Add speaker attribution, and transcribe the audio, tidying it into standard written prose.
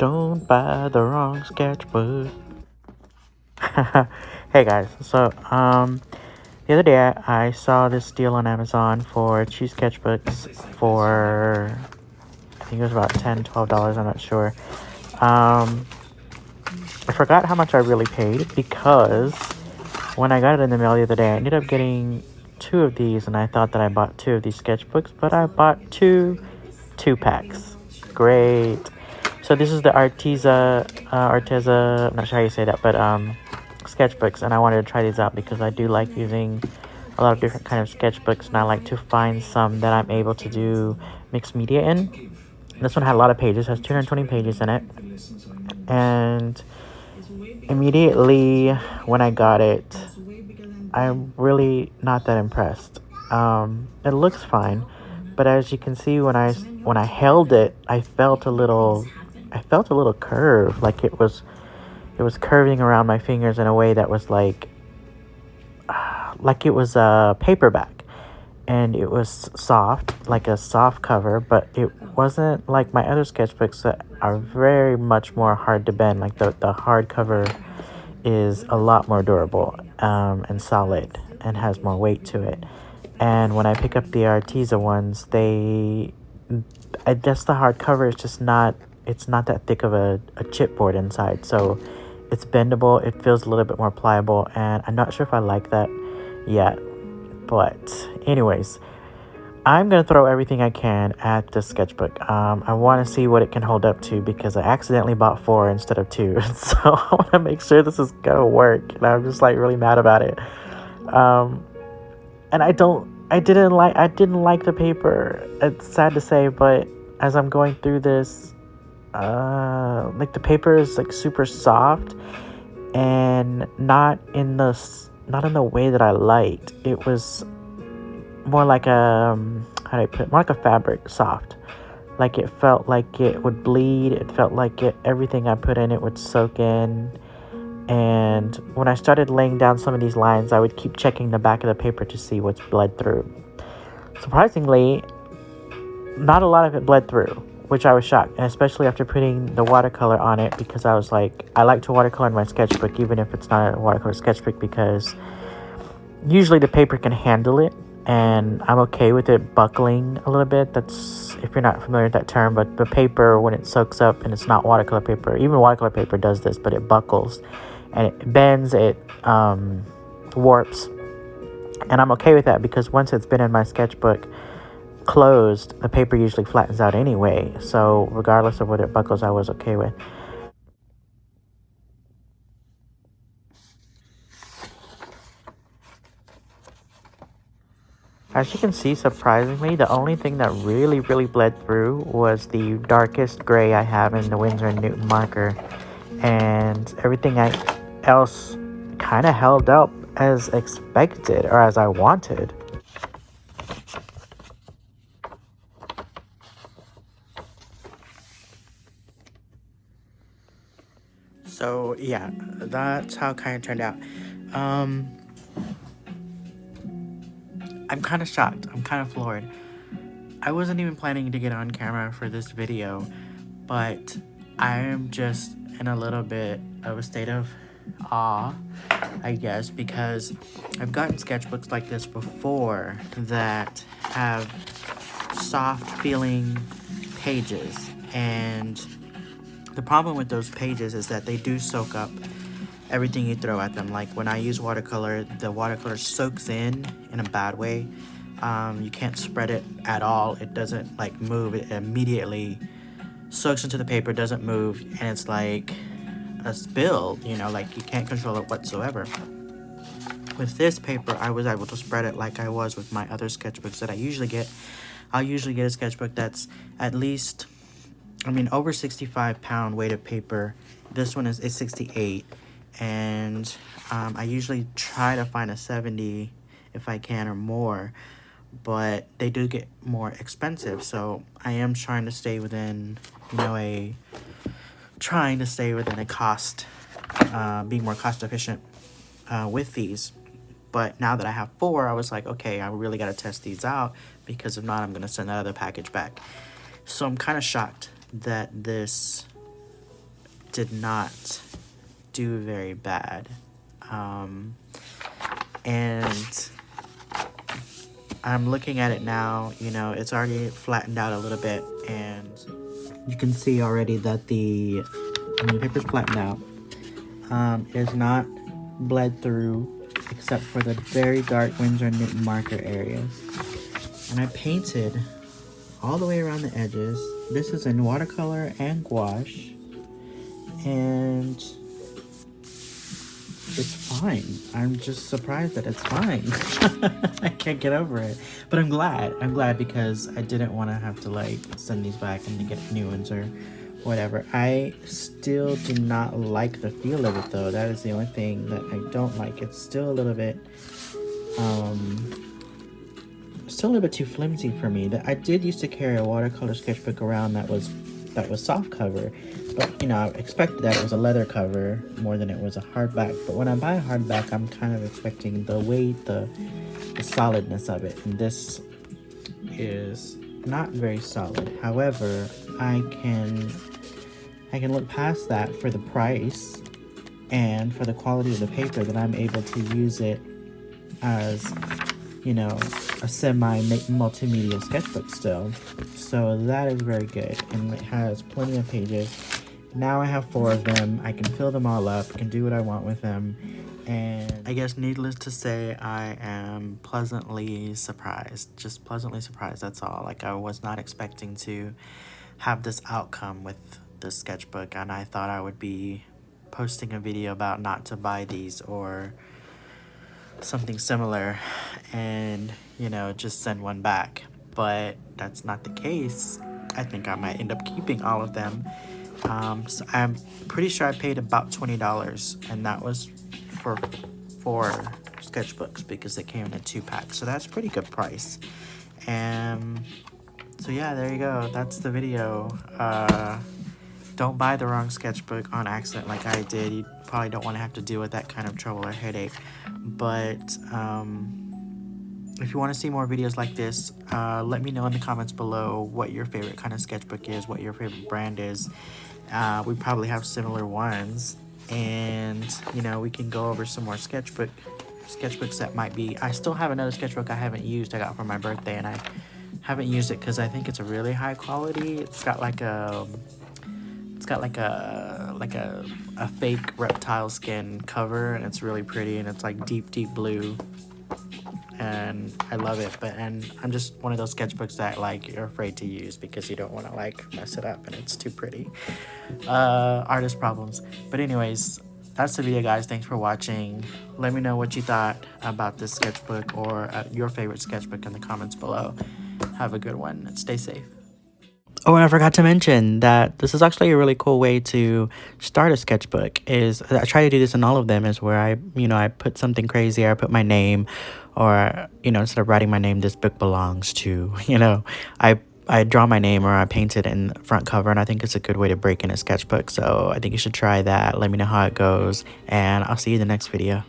Speaker 1: Don't buy the wrong sketchbook. Hey guys, so the other day I saw this deal on Amazon for 2 sketchbooks for I think it was about $10-12, I'm not sure. I forgot how much I really paid because when I got it in the mail the other day, I ended up getting 2 of these, and I thought that I bought 2 of these sketchbooks, but I bought 2 packs. Great. So this is the Arteza, I'm not sure how you say that, but sketchbooks, and I wanted to try these out because I do like using a lot of different kind of sketchbooks, and I like to find some that I'm able to do mixed media in. This one had a lot of pages, has 220 pages in it, and immediately when I got it, I'm really not that impressed. It looks fine, but as you can see, when I held it, I felt a little curve, like it was curving around my fingers in a way that was like it was a paperback, and it was soft, like a soft cover, but it wasn't like my other sketchbooks that are very much more hard to bend. Like the hard cover is a lot more durable and solid and has more weight to it. And when I pick up the Arteza ones, I guess the hardcover is just not that thick of a chipboard inside, so it's bendable. It feels a little bit more pliable, and I'm not sure if I like that yet. But anyways, I'm gonna throw everything I can at the sketchbook. I want to see what it can hold up to because I accidentally bought 4 instead of 2, so I want to make sure this is gonna work. And I'm just like really mad about it. And I didn't like the paper. It's sad to say, but as I'm going through this, like the paper is like super soft and not in the way that I liked. It was more like a how do I put it? More like a fabric, soft. Like it felt like it would bleed. It felt like everything I put in it would soak in. And when I started laying down some of these lines, I would keep checking the back of the paper to see what's bled through. Surprisingly, not a lot of it bled through, which I was shocked, and especially after putting the watercolor on it, because I was like, I like to watercolor in my sketchbook, even if it's not a watercolor sketchbook, because usually the paper can handle it, and I'm okay with it buckling a little bit. That's, if you're not familiar with that term, but the paper, when it soaks up and it's not watercolor paper, even watercolor paper does this, but it buckles, and it bends, it warps, and I'm okay with that because once it's been in my sketchbook closed, the paper usually flattens out anyway, so regardless of whether it buckles, I was okay with. As you can see, surprisingly, the only thing that really bled through was the darkest gray I have in the Winsor & Newton marker, and everything else kind of held up as expected, or as I wanted. So yeah, that's how it kind of turned out. I'm kind of shocked. I'm kind of floored. I wasn't even planning to get on camera for this video, but I am just in a little bit of a state of awe, I guess, because I've gotten sketchbooks like this before that have soft feeling pages, and the problem with those pages is that they do soak up everything you throw at them. Like when I use watercolor, the watercolor soaks in a bad way. You can't spread it at all. It doesn't like move. It immediately soaks into the paper, doesn't move, and it's like a spill, like you can't control it whatsoever. With this paper, I was able to spread it like I was with my other sketchbooks that I usually get. I'll usually get a sketchbook that's at least, over 65-pound weight of paper. This one is 68, and I usually try to find a 70 if I can, or more, but they do get more expensive, so I am trying to stay within a cost, being more cost efficient with these. But now that I have 4, I was like, okay, I really got to test these out, because if not, I'm going to send that other package back. So I'm kind of shocked that this did not do very bad. And I'm looking at it now, you know, it's already flattened out a little bit, and you can see already that the paper's flattened out. It's not bled through except for the very dark Winsor Newton marker areas. And I painted all the way around the edges. This is in watercolor and gouache, and it's fine. I'm just surprised that it's fine. I can't get over it. But I'm glad because I didn't want to have to like send these back and to get new ones or whatever. I still do not like the feel of it though. That is the only thing that I don't like. It's still a little bit too flimsy for me. That I did used to carry a watercolor sketchbook around that was soft cover, but you know, I expected that it was a leather cover more than it was a hardback. But when I buy a hardback, I'm kind of expecting the weight, the solidness of it, and this is not very solid. However, I can look past that for the price and for the quality of the paper, that I'm able to use it as, you know, a multimedia sketchbook still. So that is very good, and it has plenty of pages. Now I have 4 of them. I can fill them all up, can do what I want with them, and I guess needless to say, I am pleasantly surprised. Just pleasantly surprised, that's all. Like, I was not expecting to have this outcome with this sketchbook, and I thought I would be posting a video about not to buy these or something similar and, you know, just send one back. But that's not the case. I think I might end up keeping all of them. So I'm pretty sure I paid about $20, and that was for 4 sketchbooks because they came in a 2-pack. So that's a pretty good price. And so yeah, there you go. That's the video. Don't buy the wrong sketchbook on accident like I did. You probably don't want to have to deal with that kind of trouble or headache. But if you want to see more videos like this, let me know in the comments below what your favorite kind of sketchbook is, what your favorite brand is. We probably have similar ones, and you know, we can go over some more sketchbooks that might be. I still have another sketchbook I haven't used. I got for my birthday, and I haven't used it because I think it's a really high quality. It's got like a fake reptile skin cover, and it's really pretty, and it's like deep blue, and I love it. And I'm just one of those sketchbooks that like you're afraid to use because you don't want to like mess it up and it's too pretty. Artist problems. But anyways, that's the video, guys. Thanks for watching. Let me know what you thought about this sketchbook or your favorite sketchbook in the comments below. Have a good one and stay safe. Oh, and I forgot to mention that this is actually a really cool way to start a sketchbook. Is I try to do this in all of them, is where I put something crazy, or I put my name, or, you know, instead of writing my name, this book belongs to, you know, I draw my name or I paint it in the front cover, and I think it's a good way to break in a sketchbook. So I think you should try that. Let me know how it goes, and I'll see you in the next video.